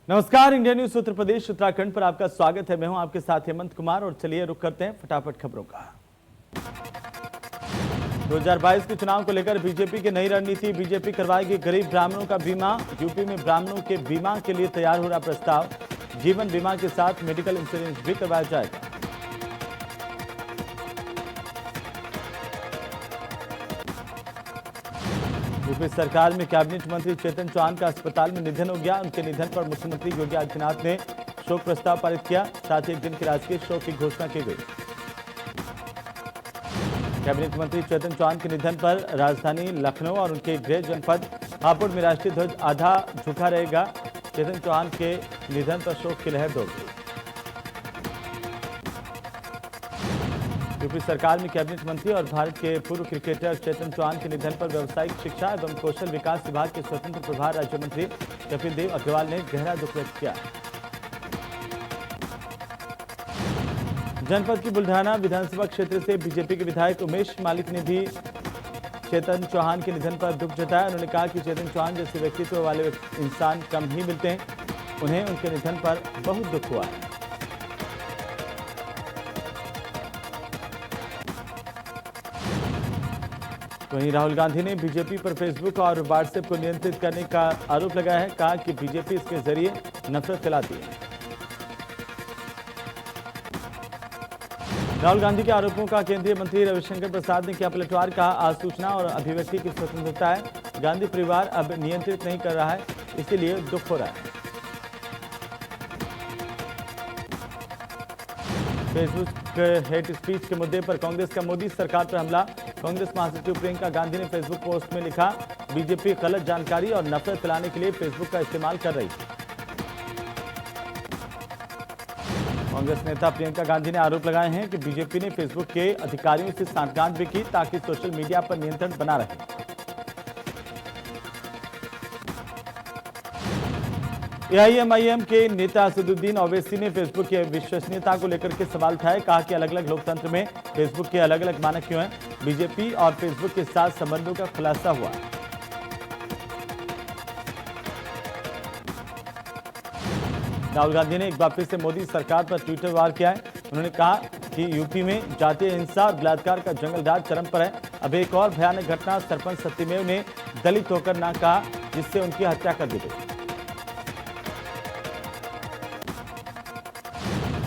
नमस्कार, India news Uttar Pradesh Uttarakhand पर आपका स्वागत है। मैं हूं आपके साथ हेमंत कुमार और चलिए रुक करते हैं फटाफट खबरों का। 2022 के चुनाव को लेकर बीजेपी की नई रणनीति। बीजेपी करवाएगी गरीब ब्राह्मणों का बीमा। यूपी में ब्राह्मणों के बीमा के लिए तैयार हो रहा प्रस्ताव। जीवन बीमा के साथ मेडिकल इंश्योरेंस भी करवाया जाएगा। यूपी सरकार में कैबिनेट मंत्री चेतन चौहान का अस्पताल में निधन हो गया। उनके निधन पर मुख्यमंत्री योगी आदित्यनाथ ने शोक प्रस्ताव पारित किया। साथ ही एक दिन के राजकीय शोक की घोषणा की गई। कैबिनेट मंत्री चेतन चौहान के निधन पर राजधानी लखनऊ और उनके गृह जनपद हापुड़ में राष्ट्रीय ध्वज आधा झुका रहेगा। चेतन चौहान के निधन पर शोक की लहर दौड़ गई। यूपी सरकार में कैबिनेट मंत्री और भारत के पूर्व क्रिकेटर चेतन चौहान के निधन पर व्यावसायिक शिक्षा एवं कौशल विकास विभाग के स्वतंत्र प्रभार राज्य मंत्री कपिल देव अग्रवाल ने गहरा दुख व्यक्त किया। जनपद की बुल्ढाना विधानसभा क्षेत्र से बीजेपी के विधायक उमेश मालिक ने भी चेतन चौहान के निधन पर दुख जताया। उन्होंने कहा कि चेतन चौहान जैसे व्यक्तित्व वाले इंसान कम ही मिलते हैं। उन्हें उनके निधन पर बहुत दुख हुआ है। वहीं राहुल गांधी ने बीजेपी पर फेसबुक और व्हाट्सएप को नियंत्रित करने का आरोप लगाया है। कहा कि बीजेपी इसके जरिए नफरत फैलाती है। राहुल गांधी के आरोपों का केंद्रीय मंत्री रविशंकर प्रसाद ने किया पलटवार। कहा, आज सूचना और अभिव्यक्ति की स्वतंत्रता है। गांधी परिवार अब नियंत्रित नहीं कर रहा है, इसीलिए दुख हो रहा है। फेसबुक हेट स्पीच के मुद्दे पर कांग्रेस का मोदी सरकार पर हमला। कांग्रेस महासचिव प्रियंका गांधी ने फेसबुक पोस्ट में लिखा, बीजेपी गलत जानकारी और नफरत फैलाने के लिए फेसबुक का इस्तेमाल कर रही है। कांग्रेस नेता प्रियंका गांधी ने आरोप लगाए हैं कि बीजेपी ने फेसबुक के अधिकारियों से सांठगांठ भी की ताकि सोशल मीडिया पर नियंत्रण बना रहे। एआईएमआईएम के नेता असदुद्दीन ओवैसी ने फेसबुक की विश्वसनीयता को लेकर के सवाल उठाए। कहा कि अलग अलग लोकतंत्र में फेसबुक के अलग अलग मानक क्यों हैं। बीजेपी और फेसबुक के साथ संबंधों का खुलासा हुआ। राहुल गांधी ने एक बार फिर से मोदी सरकार पर ट्विटर वार किया है। उन्होंने कहा कि यूपी में जातीय हिंसा और बलात्कार का जंगलराज चरम पर है। अब एक और भयानक घटना, सरपंच सत्यमेव ने दलित होकर ना कहा, जिससे उनकी हत्या कर दी गई।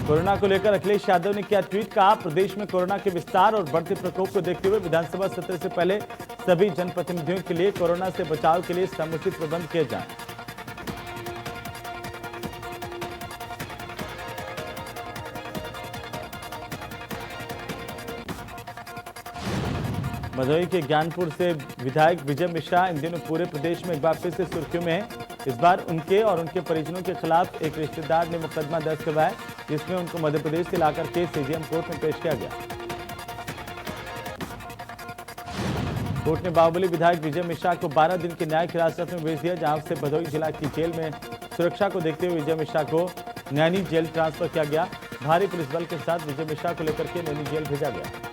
कोरोना को लेकर अखिलेश यादव ने किया ट्वीट। कहा, प्रदेश में कोरोना के विस्तार और बढ़ते प्रकोप को देखते हुए विधानसभा सत्र से पहले सभी जनप्रतिनिधियों के लिए कोरोना से बचाव के लिए समुचित प्रबंध किए जाएं। भदोही के ज्ञानपुर से विधायक विजय मिश्रा इन दिनों पूरे प्रदेश में एक बार फिर से सुर्खियों में है। इस बार उनके और उनके परिजनों के खिलाफ एक रिश्तेदार ने मुकदमा दर्ज करवाया, जिसमें उनको मध्य प्रदेश से लाकर के सीजेएम कोर्ट में पेश किया गया। कोर्ट ने बाहुबली विधायक विजय मिश्रा को 12 दिन की न्यायिक हिरासत में भेज दिया, जहां से भदोही जिला की जेल में सुरक्षा को देखते हुए विजय मिश्रा को नैनी जेल ट्रांसफर किया गया। भारी पुलिस बल के साथ विजय मिश्रा को लेकर के नैनी जेल भेजा गया।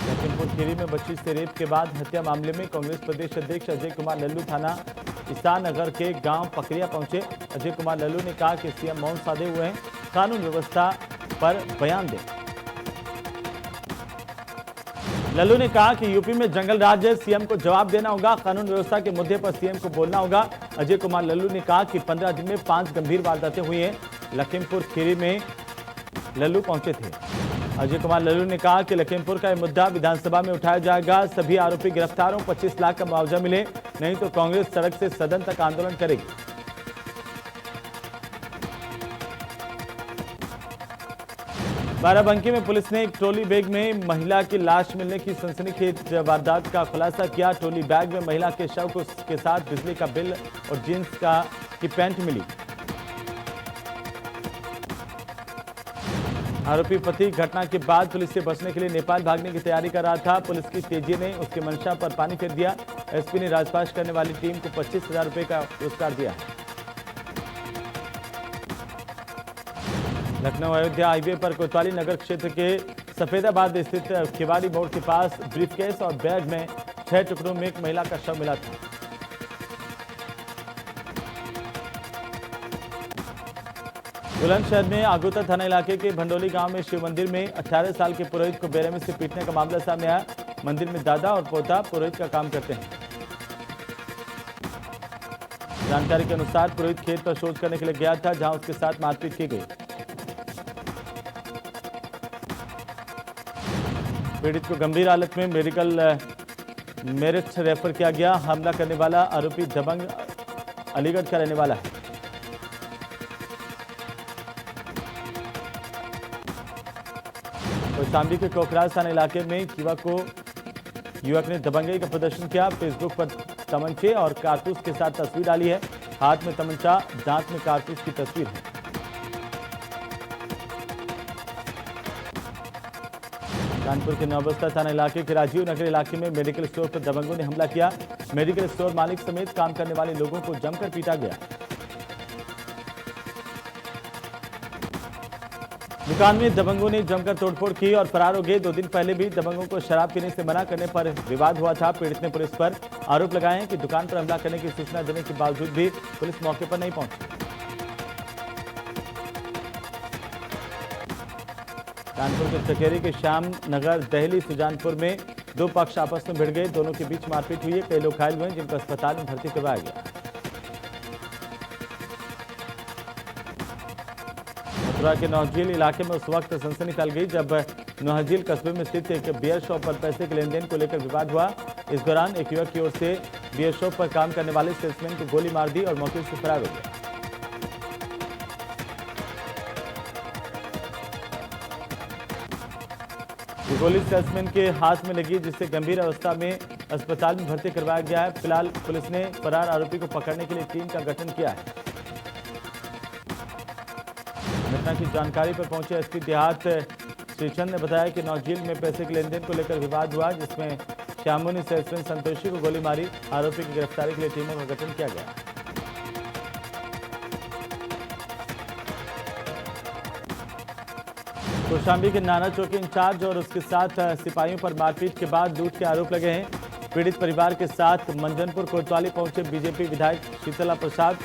लखीमपुर खीरी में बच्ची से रेप के बाद हत्या मामले में कांग्रेस प्रदेश अध्यक्ष अजय कुमार लल्लू थाना ईसान नगर के गांव पकरिया पहुंचे। अजय कुमार लल्लू ने कहा कि सीएम मौन साधे हुए हैं, कानून व्यवस्था पर बयान दें। लल्लू ने कहा कि यूपी में जंगल राज है, सीएम को जवाब देना होगा। कानून व्यवस्था के मुद्दे पर सीएम को बोलना होगा। अजय कुमार लल्लू ने कहा कि 15 दिन में 5 गंभीर वारदातें हुई हैं। लखीमपुर खीरी में लल्लू पहुंचे थे। अजय कुमार लल्लू ने कहा कि लखीमपुर का यह मुद्दा विधानसभा में उठाया जाएगा। सभी आरोपी गिरफ्तार हों, 25 लाख का मुआवजा मिले, नहीं तो कांग्रेस सड़क से सदन तक आंदोलन करेगी। बाराबंकी में पुलिस ने एक ट्रॉली बैग में महिला की लाश मिलने की सनसनीखेज वारदात का खुलासा किया। ट्रॉली बैग में महिला के शव के साथ बिजली का बिल और जींस की पैंट मिली। आरोपी पति घटना के बाद पुलिस से बचने के लिए नेपाल भागने की तैयारी कर रहा था। पुलिस की तेजी ने उसके मंशा पर पानी फेर दिया। एसपी ने राजपाश करने वाली टीम को 25,000 रुपए का पुरस्कार दिया। लखनऊ अयोध्या हाईवे पर कोतवाली नगर क्षेत्र के सफेदाबाद स्थित केवाड़ी मोड़ के पास ब्रीफकेस और बैग में 6 टुकड़ों में एक महिला का शव मिला था। बुलंदशहर में आगोता थाना इलाके के भंडोली गांव में शिव मंदिर में 18 साल के पुरोहित को बेरहमी से पीटने का मामला सामने आया। मंदिर में दादा और पोता पुरोहित का काम करते हैं। जानकारी के अनुसार पुरोहित खेत पर शोध करने के लिए गया था, जहां उसके साथ मारपीट की गई। पीड़ित को गंभीर हालत में मेडिकल मेरठ रेफर किया गया। हमला करने वाला आरोपी दबंग अलीगढ़ का रहने वाला है। कौशाम्बी के कोकराज थाना इलाके में युवक ने दबंगई का प्रदर्शन किया। फेसबुक पर तमंचे और कारतूस के साथ तस्वीर डाली है। हाथ में तमंचा, दांत में कारतूस की तस्वीर है। कानपुर के नौबस्ता थाना इलाके के राजीव नगर इलाके में मेडिकल स्टोर पर दबंगों ने हमला किया। मेडिकल स्टोर मालिक समेत काम करने वाले लोगों को जमकर पीटा गया। दुकान में दबंगों ने जमकर तोड़फोड़ की और फरार हो गए। 2 दिन पहले भी दबंगों को शराब पीने से मना करने पर विवाद हुआ था। पीड़ित ने पुलिस पर आरोप लगाए हैं कि दुकान पर हमला करने की सूचना देने के बावजूद भी पुलिस मौके पर नहीं पहुंची। कानपुर के चकेरी के श्याम नगर दहली सुजानपुर में 2 पक्ष आपस में भिड़ गए। दोनों के बीच मारपीट हुई है। कई लोग घायल हुए, जिनको अस्पताल में भर्ती करवाया गया। मथुरा के नौहझील इलाके में उस वक्त सनसनी फैल गई जब नौहझील कस्बे में स्थित एक बियर शॉप पर पैसे के लेन देन को लेकर विवाद हुआ। इस दौरान एक युवक की ओर से बियर शॉप पर काम करने वाले सेल्समैन को गोली मार दी और मौके से फरार हो गया। गोली सेल्समैन के हाथ में लगी, जिससे गंभीर अवस्था में अस्पताल में भर्ती करवाया गया है। फिलहाल पुलिस ने फरार आरोपी को पकड़ने के लिए टीम का गठन किया है। घटना की जानकारी पर पहुंचे एसपी देहात श्रीचंद ने बताया कि नौझील में पैसे के लेन देन को लेकर विवाद हुआ, जिसमें श्यामू ने सेल्समैन संतोषी को गोली मारी। आरोपी की गिरफ्तारी के लिए टीमों का गठन किया गया। कौशाम्बी के नाना चौकी इंचार्ज और उसके साथ सिपाहियों पर मारपीट के बाद लूट के आरोप लगे हैं। पीड़ित परिवार के साथ मंजनपुर कोतवाली पहुंचे बीजेपी विधायक शीतला प्रसाद।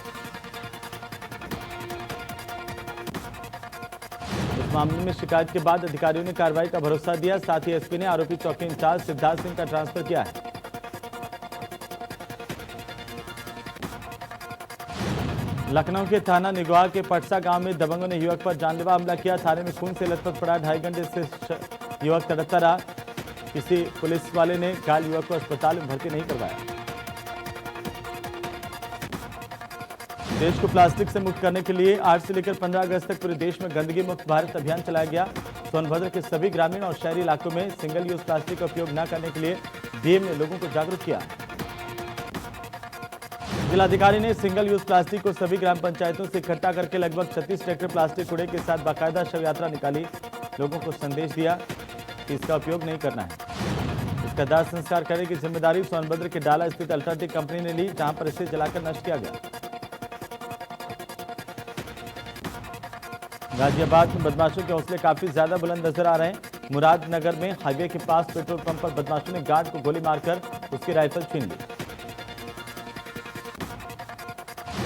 इस मामले में शिकायत के बाद अधिकारियों ने कार्रवाई का भरोसा दिया। साथ ही एसपी ने आरोपी चौकी इंचार्ज सिद्धार्थ सिंह का ट्रांसफर किया है। लखनऊ के थाना निगवा के पटसा गांव में दबंगों ने युवक पर जानलेवा हमला किया। थाने में खून से लथपथ पड़ा। 2.5 घंटे से युवक तड़पता रहा। किसी पुलिस वाले ने घायल युवक को अस्पताल में भर्ती नहीं करवाया। देश को प्लास्टिक से मुक्त करने के लिए आज से लेकर 15 अगस्त तक पूरे देश में गंदगी मुक्त भारत अभियान चलाया गया। सोनभद्र के सभी ग्रामीण और शहरी इलाकों में सिंगल यूज प्लास्टिक का उपयोग न करने के लिए डीएम ने लोगों को जागरूक किया। जिलाधिकारी ने सिंगल यूज प्लास्टिक को सभी ग्राम पंचायतों से इकट्ठा करके लगभग 36 ट्रैक्टर प्लास्टिक कूड़े के साथ बाकायदा शव यात्रा निकाली। लोगों को संदेश दिया कि इसका उपयोग नहीं करना है। इसका दाह संस्कार करने की जिम्मेदारी सोनभद्र के डाला स्थित अल्ट्राटेक कंपनी ने ली, जहां पर इसे जलाकर नष्ट किया गया। गाजियाबाद में बदमाशों के हौसले काफी ज्यादा बुलंद नजर आ रहे हैं। मुरादनगर में हाईवे के पास पेट्रोल पंप पर बदमाशों ने गार्ड को गोली मारकर उसकी राइफल छीन ली।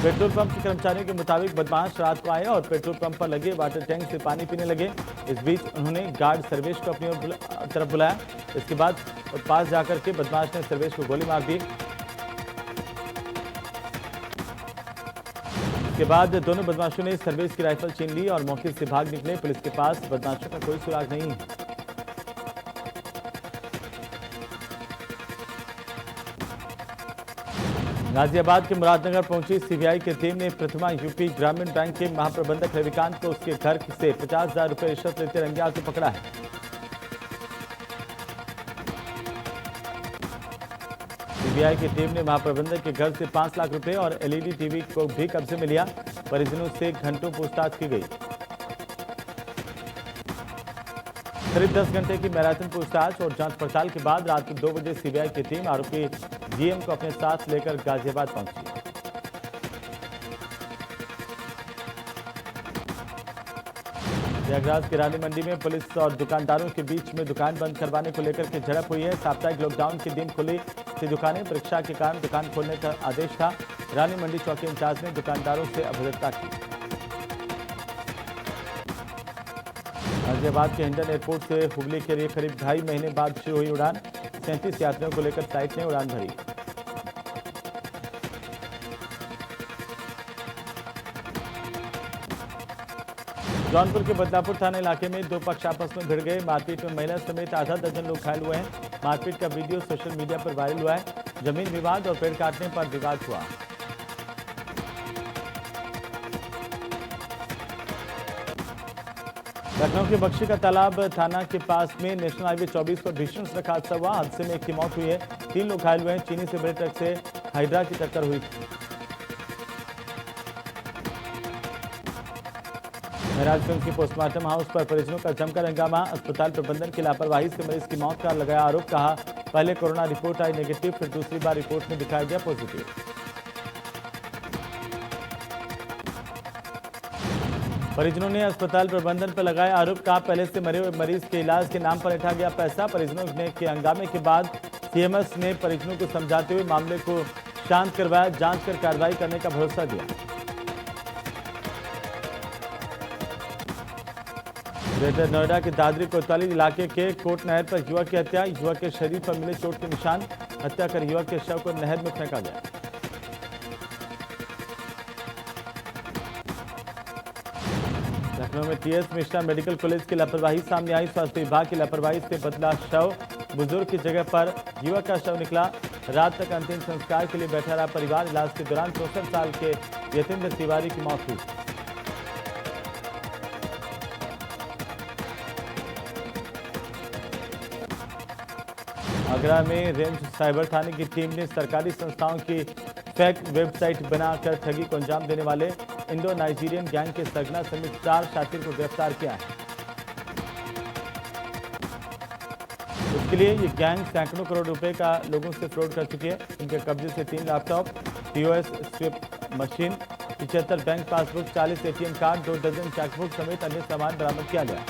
पेट्रोल पंप के कर्मचारियों के मुताबिक बदमाश रात को आए और पेट्रोल पंप पर लगे वाटर टैंक से पानी पीने लगे। इस बीच उन्होंने गार्ड सर्वेश को अपनी तरफ बुलाया। इसके बाद पास जाकर के बदमाश ने सर्वेश को गोली मार दी। इसके बाद दोनों बदमाशों ने सर्वेश की राइफल छीन ली और मौके से भाग निकले। पुलिस के पास बदमाशों का कोई सुराग नहीं है। गाजियाबाद के मुरादनगर पहुंची सीबीआई की टीम ने प्रथमा यूपी ग्रामीण बैंक के महाप्रबंधक रविकांत को उसके घर से 50,000 रुपए रिश्वत लेते रंगे हाथों पकड़ा है। सीबीआई की टीम ने महाप्रबंधक के घर से 5 लाख रुपए और एलईडी टीवी को भी कब्जे में लिया। परिजनों से घंटों पूछताछ की गई। करीब 10 घंटे की मैराथन पूछताछ और जांच पड़ताल के बाद रात को 2 बजे सीबीआई की टीम आरोपी जीएम को अपने साथ लेकर गाजियाबाद पहुंची। प्रयागराज की रानी मंडी में पुलिस और दुकानदारों के बीच में दुकान बंद करवाने को लेकर के झड़प हुई है। साप्ताहिक लॉकडाउन के दिन खुली थी दुकानें। परीक्षा के कारण दुकान खोलने का आदेश था। रानी मंडी चौकी इंचार्ज ने दुकानदारों से अभद्रता की। गाजियाबाद के हिंडन एयरपोर्ट से हुगली के लिए करीब 2.5 महीने बाद शुरू हुई उड़ान। 37 यात्रियों को लेकर फ्लाइट ने उड़ान भरी। जौनपुर के बदलापुर थाना इलाके में दो पक्ष आपस में भिड़ गए। मारपीट में महिला समेत आधा दर्जन लोग घायल हुए हैं। मारपीट का वीडियो सोशल मीडिया पर वायरल हुआ है। जमीन विवाद और पेड़ काटने पर विवाद हुआ। लखनऊ के बख्शी का तालाब थाना के पास में नेशनल हाईवे 24 पर भीषण सड़क हादसा हुआ। हादसे में एक की मौत हुई है, 3 लोग घायल हुए हैं। चीनी से बड़े ट्रक से हाइड्रा की टक्कर हुई थी। महराजगंज के पोस्टमार्टम हाउस पर परिजनों का जमकर हंगामा। अस्पताल प्रबंधन की लापरवाही से मरीज की मौत का लगाया आरोप। कहा पहले कोरोना रिपोर्ट आई नेगेटिव, फिर दूसरी बार रिपोर्ट में दिखाया गया पॉजिटिव। परिजनों ने अस्पताल प्रबंधन पर लगाया आरोप। कहा पहले से मरे हुए मरीज के इलाज के नाम पर उठा गया पैसा। परिजनों ने के हंगामे के बाद सीएमएस ने परिजनों को समझाते हुए मामले को शांत करवाया, जांच कर कार्रवाई करने का भरोसा दिया। ग्रेटर नोएडा के दादरी कोतवाली इलाके के कोट नहर पर युवक की हत्या। युवक के शरीर पर मिले चोट के निशान। हत्या कर युवक के शव को नहर में फेंका गया। लखनऊ में टीएस मिश्रा मेडिकल कॉलेज की लापरवाही सामने आई। स्वास्थ्य विभाग की लापरवाही से बदला शव। बुजुर्ग की जगह पर युवक का शव निकला। रात तक अंतिम संस्कार के लिए बैठा रहा परिवार। इलाज के दौरान 64 साल के यतेंद्र तिवारी की मौत हुई। आगरा में रेंज साइबर थाने की टीम ने सरकारी संस्थाओं की फेक वेबसाइट बनाकर ठगी को अंजाम देने वाले इंडो नाइजीरियन गैंग के सरगना समेत 4 शातिर को गिरफ्तार किया है। इसके लिए ये गैंग सैकड़ों करोड़ रुपए का लोगों से फ्रॉड कर चुकी है। इनके कब्जे से 3 laptop, POS swipe machine, 75 bank passbook, 40 ATM card, 2 दर्जन चेकबुक समेत अन्य सामान बरामद किया गया।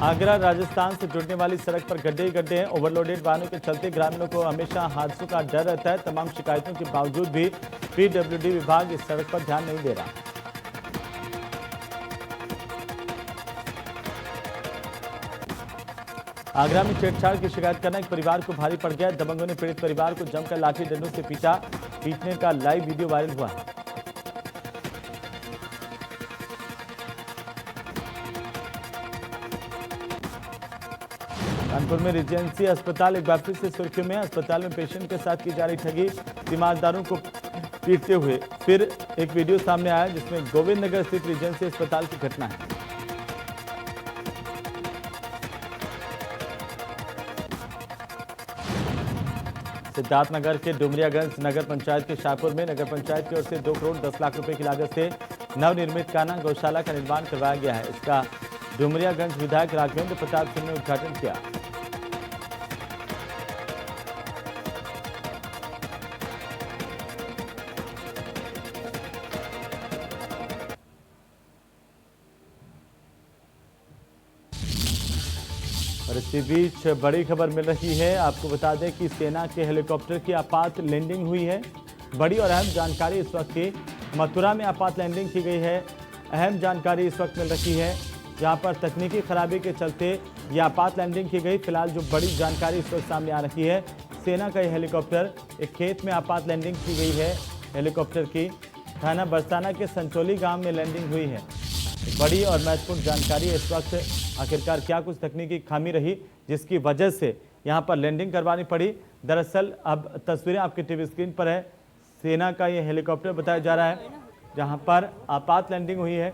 आगरा राजस्थान से जुड़ने वाली सड़क पर गड्ढे ही गड्ढे हैं। ओवरलोडेड वाहनों के चलते ग्रामीणों को हमेशा हादसों का डर रहता है। तमाम शिकायतों के बावजूद भी पीडब्ल्यूडी विभाग इस सड़क पर ध्यान नहीं दे रहा। आगरा में छेड़छाड़ की शिकायत करना एक परिवार को भारी पड़ गया। दबंगों ने पीड़ित परिवार को जमकर लाठी डंडों से पीटा। पीटने का लाइव वीडियो वायरल हुआ है। कानपुर में रिजेंसी अस्पताल एक बार फिर से सुर्खियों में। अस्पताल में पेशेंट के साथ की जा रही ठगी। तीमारदारों को पीटते हुए फिर एक वीडियो सामने आया जिसमें गोविंद नगर स्थित रिजेंसी अस्पताल की घटना है। सिद्धार्थनगर के डुमरियागंज नगर पंचायत के शाहपुर में नगर पंचायत की ओर से 2 करोड़ 10 लाख रुपए की लागत से नवनिर्मित कान्हा गौशाला का निर्माण करवाया गया है। इसका डुमरियागंज विधायक राघवेंद्र प्रताप सिंह ने उद्घाटन किया। और इसी बीच बड़ी खबर मिल रही है। आपको बता दें कि सेना के हेलीकॉप्टर की आपात लैंडिंग हुई है। बड़ी और अहम जानकारी इस वक्त की मथुरा में आपात लैंडिंग की गई है। अहम जानकारी इस वक्त मिल रही है जहां पर तकनीकी खराबी के चलते ये आपात लैंडिंग की गई। फिलहाल जो बड़ी जानकारी इस वक्त सामने आ रही है, सेना का यह हेलीकॉप्टर एक खेत में आपात लैंडिंग की गई है। हेलीकॉप्टर की थाना बरसाना के संचोली गांव में लैंडिंग हुई है। बड़ी और महत्वपूर्ण जानकारी इस वक्त आखिरकार क्या कुछ तकनीकी खामी रही जिसकी वजह से यहां पर लैंडिंग करवानी पड़ी। दरअसल अब तस्वीरें आपके टीवी स्क्रीन पर है। सेना का ये हेलीकॉप्टर बताया जा रहा है जहां पर आपात लैंडिंग हुई है।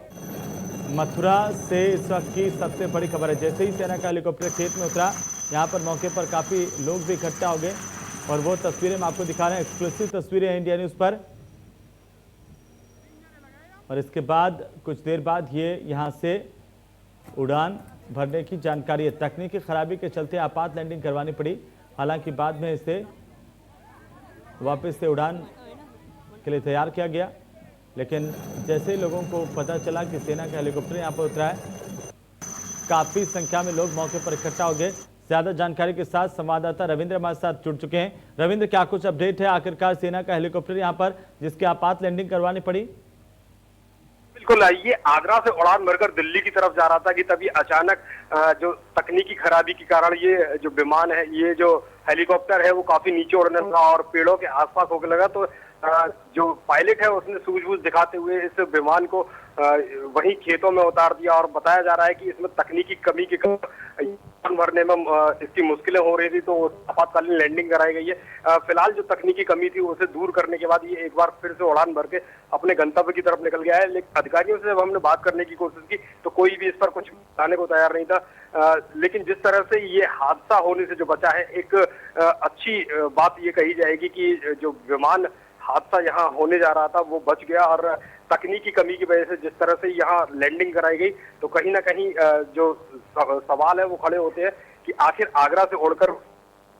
मथुरा से इस वक्त की सबसे बड़ी खबर है। जैसे ही सेना का हेलीकॉप्टर खेत में उतरा, यहाँ पर मौके पर काफ़ी लोग भी इकट्ठा हो गए और वो तस्वीरें हम आपको दिखा रहे हैं। एक्सक्लूसिव तस्वीरें हैं इंडिया न्यूज़ पर। और इसके बाद कुछ देर बाद ये यहाँ से उड़ान भरने की जानकारी है। तकनीकी खराबी के चलते आपात लैंडिंग करवानी पड़ी। हालांकि बाद में इसे वापस से उड़ान के लिए तैयार किया गया, लेकिन जैसे ही लोगों को पता चला कि सेना का हेलीकॉप्टर यहाँ पर उतरा है, काफ़ी संख्या में लोग मौके पर इकट्ठा हो गए। ज्यादा जानकारी के साथ संवाददाता रविंद्र हमारे साथ जुड़ चुके हैं। रविंद्र, क्या कुछ अपडेट है? आखिरकार सेना का हेलीकॉप्टर यहां पर जिसकी आपात लैंडिंग करवानी पड़ी? बिल्कुल, ये आगरा से उड़ान भरकर दिल्ली की तरफ जा रहा था कि तभी अचानक जो तकनीकी खराबी के कारण ये जो विमान है, ये जो हेलीकॉप्टर है वो काफी नीचे उड़ने लगा और पेड़ों के आसपास होने लगा। तो जो पायलट है उसने सूझबूझ दिखाते हुए इस विमान को वहीं खेतों में उतार दिया और बताया जा रहा है कि इसमें तकनीकी कमी के कारण भरने में इसकी मुश्किलें हो रही थी, तो आपातकालीन लैंडिंग कराई गई है। फिलहाल जो तकनीकी कमी थी उसे दूर करने के बाद ये एक बार फिर से उड़ान भर के अपने गंतव्य की तरफ निकल गया है। लेकिन अधिकारियों से जब हमने बात करने की कोशिश की तो कोई भी इस पर कुछ बताने को तैयार नहीं था। लेकिन जिस तरह से ये हादसा होने से जो बचा है, एक अच्छी बात ये कही जाएगी कि जो विमान हादसा यहाँ होने जा रहा था वो बच गया। और तकनीकी कमी की वजह से जिस तरह से यहाँ लैंडिंग कराई गई तो कहीं ना कहीं जो सवाल है वो खड़े होते हैं कि आखिर आगरा से उड़कर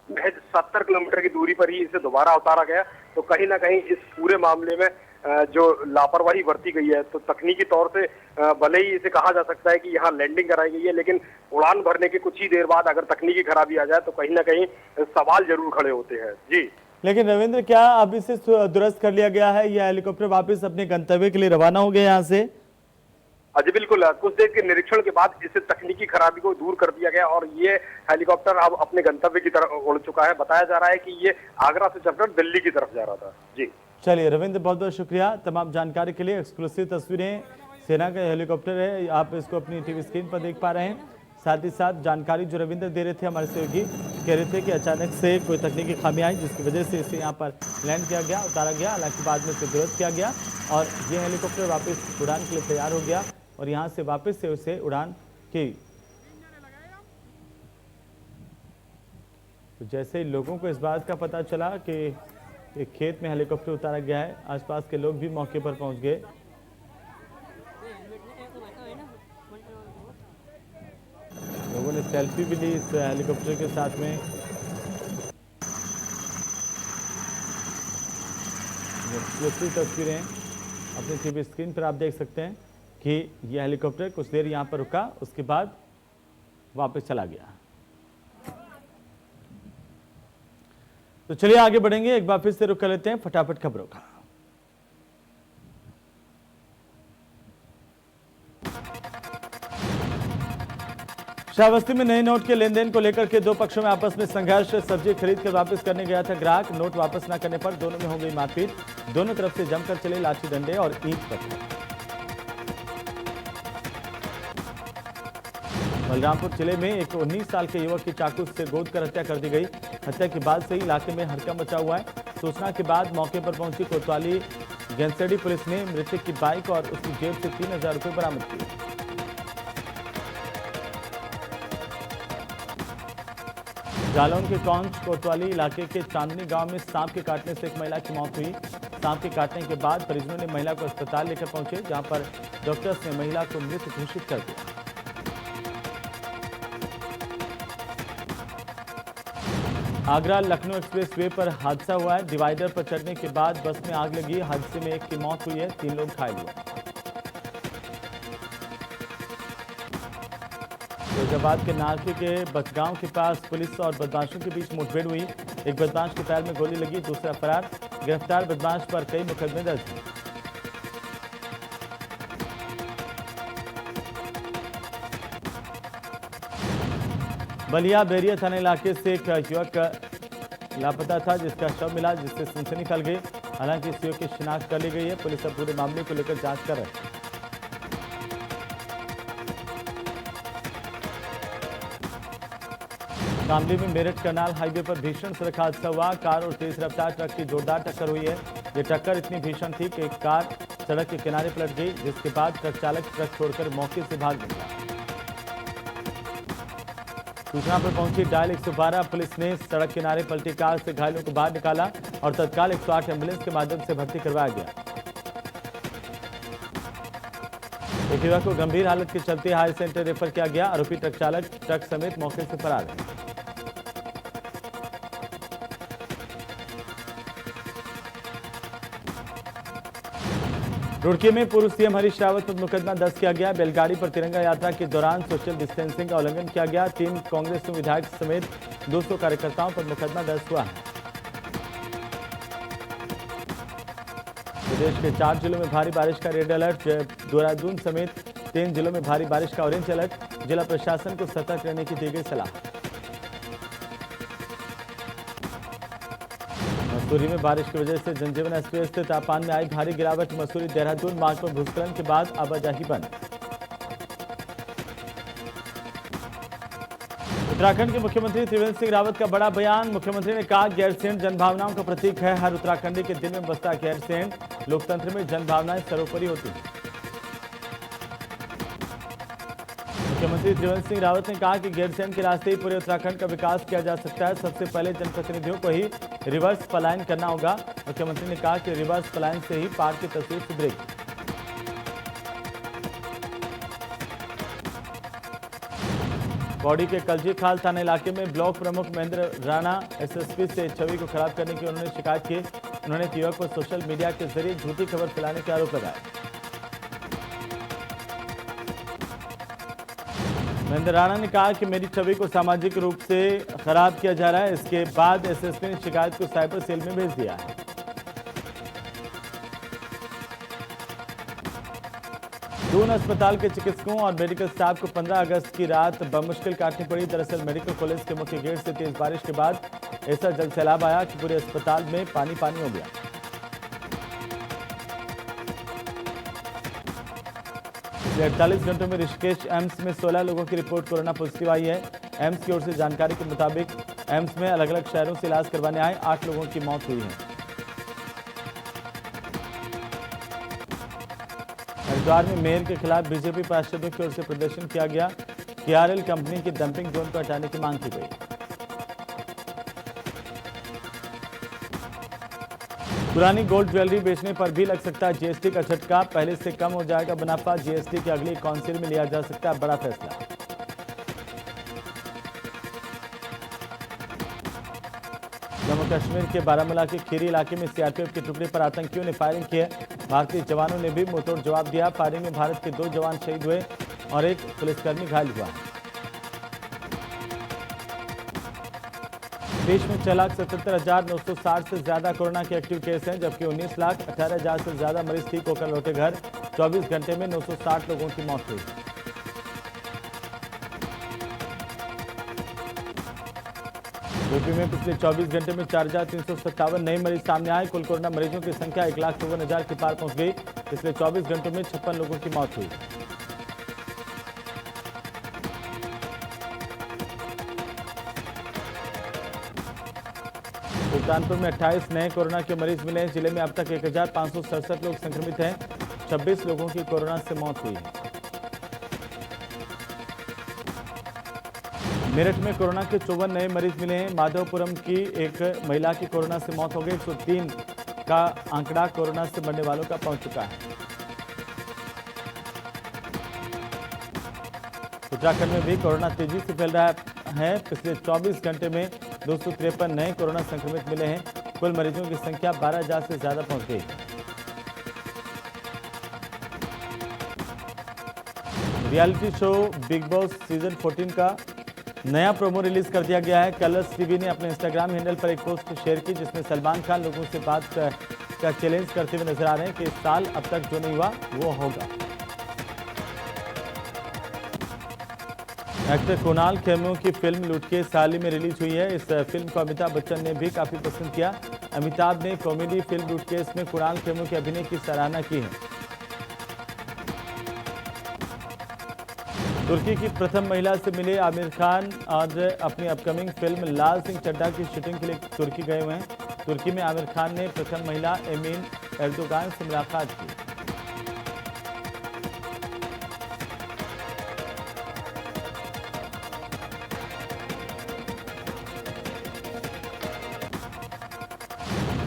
महज 70 किलोमीटर की दूरी पर ही इसे दोबारा उतारा गया। तो कहीं ना कहीं इस पूरे मामले में जो लापरवाही बरती गई है, तो तकनीकी तौर से भले ही इसे कहा जा सकता है कि यहाँ लैंडिंग कराई गई है, लेकिन उड़ान भरने के कुछ ही देर बाद अगर तकनीकी खराबी आ जाए तो कहीं ना कहीं सवाल जरूर खड़े होते हैं। जी लेकिन रविंद्र, क्या अब इसे दुरुस्त कर लिया गया है? यह हेलीकॉप्टर वापस अपने गंतव्य के लिए रवाना हो गया यहाँ से? जी बिल्कुल, कुछ देर के निरीक्षण के बाद इस तकनीकी खराबी को दूर कर दिया गया और ये हेलीकॉप्टर अब अपने गंतव्य की तरफ उड़ चुका है। बताया जा रहा है कि ये आगरा से चलकर दिल्ली की तरफ जा रहा था। जी चलिए रविंद्र, बहुत बहुत शुक्रिया तमाम जानकारी के लिए। एक्सक्लूसिव तस्वीरें सेना का हेलीकॉप्टर है, आप इसको अपनी टीवी स्क्रीन पर देख पा रहे हैं। साथ ही साथ जानकारी जो रविंद्र दे रहे थे, हमारे सहयोगी कह रहे थे कि अचानक से कोई तकनीकी खामी आई जिसकी वजह से इसे यहाँ पर लैंड किया गया, उतारा गया। हालांकि बाद में इसे दुरुस्त किया गया और ये हेलीकॉप्टर वापस उड़ान के लिए तैयार हो गया और यहाँ से वापस से उसे उड़ान की। तो जैसे लोगों को इस बात का पता चला कि एक खेत में हेलीकॉप्टर उतारा गया है, आसपास के लोग भी मौके पर पहुंच गए। लोगों ने सेल्फी भी ली इस हेलीकॉप्टर के साथ में। एक्सक्लूसिव तस्वीरें अपनी टीवी स्क्रीन पर आप देख सकते हैं कि यह हेलीकॉप्टर कुछ देर यहां पर रुका, उसके बाद वापस चला गया। तो चलिए आगे बढ़ेंगे, एक बार फिर से रुक कर लेते हैं फटाफट खबरों का। श्रावस्ती में नए नोट के लेन देन को लेकर के दो पक्षों में आपस में संघर्ष। सब्जी खरीद कर वापस करने गया था ग्राहक, नोट वापस न करने पर दोनों में हो गई मारपीट। दोनों तरफ से जमकर चले लाठी डंडे और ईंट पत्थर। बलरामपुर जिले में एक 19 साल के युवक की चाकू से गोद कर हत्या कर दी गई। हत्या के बाद से ही इलाके में हड़कंप मचा हुआ है। सूचना के बाद मौके पर पहुंची कोतवाली गेंसेडी पुलिस ने मृतक की बाइक और उसकी जेब से 3000 रुपये बरामद किए। जालौन के टोंच कोतवाली इलाके के चांदनी गांव में सांप के काटने से एक महिला की मौत हुई। सांप के काटने के बाद परिजनों ने महिला को अस्पताल लेकर पहुंचे, जहां पर डॉक्टर्स ने महिला को मृत घोषित कर दिया। आगरा लखनऊ एक्सप्रेस वे पर हादसा हुआ है। डिवाइडर पर चढ़ने के बाद बस में आग लगी। हादसे में एक की मौत हुई है, 3 लोग घायल हुए। फैजाबाद के नारके के बचगांव के पास पुलिस और बदमाशों के बीच मुठभेड़ हुई। एक बदमाश के पैर में गोली लगी, दूसरा फरार। गिरफ्तार बदमाश पर कई मुकदमे दर्ज हैं। बलिया बैरिया थाना इलाके से एक युवक लापता था, जिसका शव मिला, जिससे सनसनी फैल गई। हालांकि इस युवक की शिनाख्त कर ली गई है। पुलिस अब पूरे मामले को लेकर जांच कर रही है। शामली में मेरठ करनाल हाईवे पर भीषण सड़क हादसा हुआ। कार और तेज रफ्तार ट्रक की जोरदार टक्कर हुई है। यह टक्कर इतनी भीषण थी कि एक कार सड़क के किनारे पलट गई, जिसके बाद ट्रक चालक ट्रक छोड़कर मौके से भाग निकला। सूचना पर पहुंची डायल 112 पुलिस ने सड़क किनारे पलटी कार से घायलों को बाहर निकाला और तत्काल 108 एम्बुलेंस के माध्यम से भर्ती करवाया गया। एक युवक को गंभीर हालत के चलते हाई सेंटर रेफर किया गया। आरोपी ट्रक चालक ट्रक समेत मौके से फरार है। रुड़की में पूर्व सीएम हरीश रावत पर मुकदमा दर्ज किया गया। बैलगाड़ी पर तिरंगा यात्रा के दौरान सोशल डिस्टेंसिंग का उल्लंघन किया गया। 3 कांग्रेस विधायक समेत 200 कार्यकर्ताओं पर मुकदमा दर्ज हुआ है। प्रदेश के 4 जिलों में भारी बारिश का रेड अलर्ट। देहरादून समेत 3 जिलों में भारी बारिश का ऑरेंज अलर्ट। जिला प्रशासन को सतर्क रहने की दी गई सलाह। मसूरी में बारिश की वजह से जनजीवन अस्त व्यस्त। तापमान में आई भारी गिरावट। मसूरी देहरादून मार्ग पर भूस्खलन के बाद आवाजाही बंद। उत्तराखंड के मुख्यमंत्री त्रिवेंद्र सिंह रावत का बड़ा बयान। मुख्यमंत्री ने कहा गैरसैंण जनभावनाओं का प्रतीक है। हर उत्तराखंडी के दिल में बसता गैरसैंण। लोकतंत्र में जनभावनाएं सर्वोपरि होती हैं। मुख्यमंत्री त्रिवेंद्र सिंह रावत ने कहा कि गैरसैंण के रास्ते ही पूरे उत्तराखंड का विकास किया जा सकता है। सबसे पहले जनप्रतिनिधियों को ही रिवर्स पलायन करना होगा। मुख्यमंत्री ने कहा कि रिवर्स पलायन से ही पार की तस्वीर सुधरेगी। पौड़ी के कलजी खाल थाना इलाके में ब्लॉक प्रमुख महेंद्र राणा एसएसपी से छवि को खराब करने की उन्होंने शिकायत की। उन्होंने युवक पर सोशल मीडिया के जरिए झूठी खबर फैलाने के आरोप लगाए। महेंद्र राणा ने कहा कि मेरी छवि को सामाजिक रूप से खराब किया जा रहा है। इसके बाद एसएसपी ने शिकायत को साइबर सेल में भेज दिया है। दून अस्पताल के चिकित्सकों और मेडिकल स्टाफ को 15 अगस्त की रात बमुश्किल काटनी पड़ी। दरअसल मेडिकल कॉलेज के मुख्य गेट से तेज बारिश के बाद ऐसा जल सैलाब आया कि पूरे अस्पताल में पानी पानी हो गया। पिछले 48 घंटों में ऋषिकेश एम्स में 16 लोगों की रिपोर्ट कोरोना पॉजिटिव आई है। एम्स की ओर से जानकारी के मुताबिक एम्स में अलग अलग शहरों से इलाज करवाने आए 8 लोगों की मौत हुई है। हरिद्वार में मेयर के खिलाफ बीजेपी पार्षदों की ओर से प्रदर्शन किया गया। केआरएल कंपनी की डंपिंग जोन को हटाने की मांग की गई। पुरानी गोल्ड ज्वेलरी बेचने पर भी लग सकता है जीएसटी का झटका। पहले से कम हो जाएगा मुनाफा। जीएसटी की अगली काउंसिल में लिया जा सकता है बड़ा फैसला। जम्मू कश्मीर के बारामूला के खीरी इलाके में सीआरपीएफ की टुकड़ी पर आतंकियों ने फायरिंग की है। भारतीय जवानों ने भी मुंहतोड़ जवाब दिया। फायरिंग में भारत के 2 जवान शहीद हुए और 1 पुलिसकर्मी घायल हुआ। देश में 6,77,960 से ज्यादा कोरोना के एक्टिव केस हैं, जबकि 19,18,000 से ज्यादा मरीज ठीक होकर लौटे घर। 24 घंटे में 960 लोगों की मौत हुई। यूपी में पिछले 24 घंटे में 4,357 नए मरीज सामने आए। कुल कोरोना मरीजों की संख्या 1,54,000 के पार पहुंच गई। पिछले 24 घंटों में 56 लोगों की मौत हुई। सुल्तानपुर में 28 नए कोरोना के मरीज मिले हैं। जिले में अब तक 1,567 लोग संक्रमित हैं। 26 लोगों की कोरोना से मौत हुई है। मेरठ में कोरोना के 54 नए मरीज मिले हैं। माधवपुरम की एक महिला की कोरोना से मौत हो गई। 103 का आंकड़ा कोरोना से मरने वालों का पहुंच चुका है। उत्तराखंड में भी कोरोना तेजी से फैल रहा है। पिछले 24 घंटे में 253 नए कोरोना संक्रमित मिले हैं। कुल मरीजों की संख्या 12,000 से ज्यादा पहुंच गई। Reality show big boss season 14 का नया प्रोमो रिलीज कर दिया गया है। कलर्स टीवी ने अपने इंस्टाग्राम हैंडल पर एक पोस्ट शेयर की, जिसमें सलमान खान लोगों से बात का चैलेंज करते हुए नजर आ रहे हैं कि इस साल अब तक जो नहीं हुआ वो होगा। एक्टर कुणाल खेमू की फिल्म लुटकेश हाल ही में रिलीज हुई है। इस फिल्म को अमिताभ बच्चन ने भी काफी पसंद किया। अमिताभ ने कॉमेडी फिल्म लुटकेश में कुणाल खेमू के अभिनय की सराहना की है। तुर्की की प्रथम महिला से मिले आमिर खान आज अपनी अपकमिंग फिल्म लाल सिंह चड्ढा की शूटिंग के लिए तुर्की गए हुए हैं। तुर्की में आमिर खान ने प्रथम महिला एमीन एर्दोगान से मुलाकात की।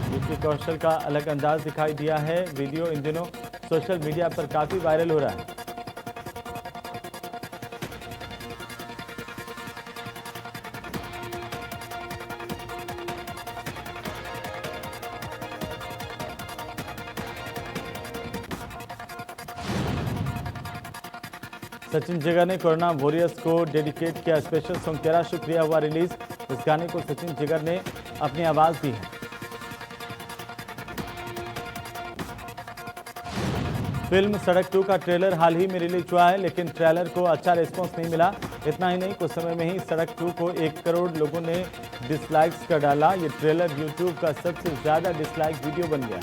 विक्की कौशल का अलग अंदाज दिखाई दिया है। वीडियो इन दिनों सोशल मीडिया पर काफी वायरल हो रहा है। सचिन जिगर ने कोरोना वॉरियर्स को डेडिकेट किया स्पेशल सॉन्ग तेरा शुक्रिया हुआ रिलीज। इस गाने को सचिन जिगर ने अपनी आवाज दी है। फिल्म सड़क 2 का ट्रेलर हाल ही में रिलीज हुआ है, लेकिन ट्रेलर को अच्छा रिस्पांस नहीं मिला। इतना ही नहीं, कुछ समय में ही सड़क 2 को 1 करोड़ लोगों ने डिसलाइक्स कर डाला। ये ट्रेलर यूट्यूब का सबसे ज्यादा डिसलाइक वीडियो बन गया।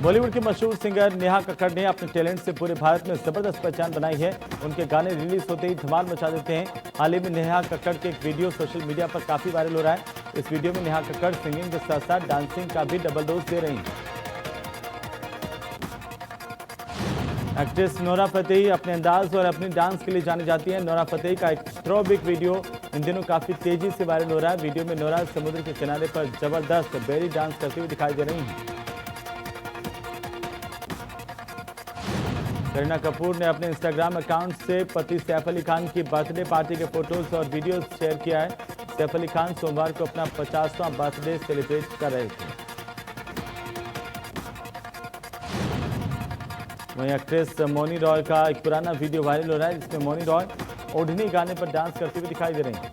बॉलीवुड के मशहूर सिंगर नेहा कक्कड़ ने अपने टैलेंट से पूरे भारत में जबरदस्त पहचान बनाई है। उनके गाने रिलीज होते ही धमाल मचा देते हैं। हाल ही में नेहा कक्कड़ के एक वीडियो सोशल मीडिया पर काफी वायरल हो रहा है। इस वीडियो में नेहा कक्कड़ सिंगिंग के साथ साथ डांसिंग का भी डबल डोज दे रही हैं। एक्ट्रेस नोरा फतेही अपने अंदाज और अपनी डांस के लिए जानी जाती है। नोरा फतेही का एक थ्रोबैक वीडियो इन दिनों काफी तेजी से वायरल हो रहा है। वीडियो में नोरा समुद्र के किनारे पर जबरदस्त बेली डांस करती हुई दिखाई दे रही हैं। करीना कपूर ने अपने इंस्टाग्राम अकाउंट से पति सैफ अली खान की बर्थडे पार्टी के फोटोज और वीडियोस शेयर किया है। सैफ अली खान सोमवार को अपना 50वां बर्थडे सेलिब्रेट कर रहे थे। वहीं एक्ट्रेस मौनी रॉय का एक पुराना वीडियो वायरल हो रहा है, जिसमें मौनी रॉय ओढ़नी गाने पर डांस करती हुई दिखाई दे रही हैं।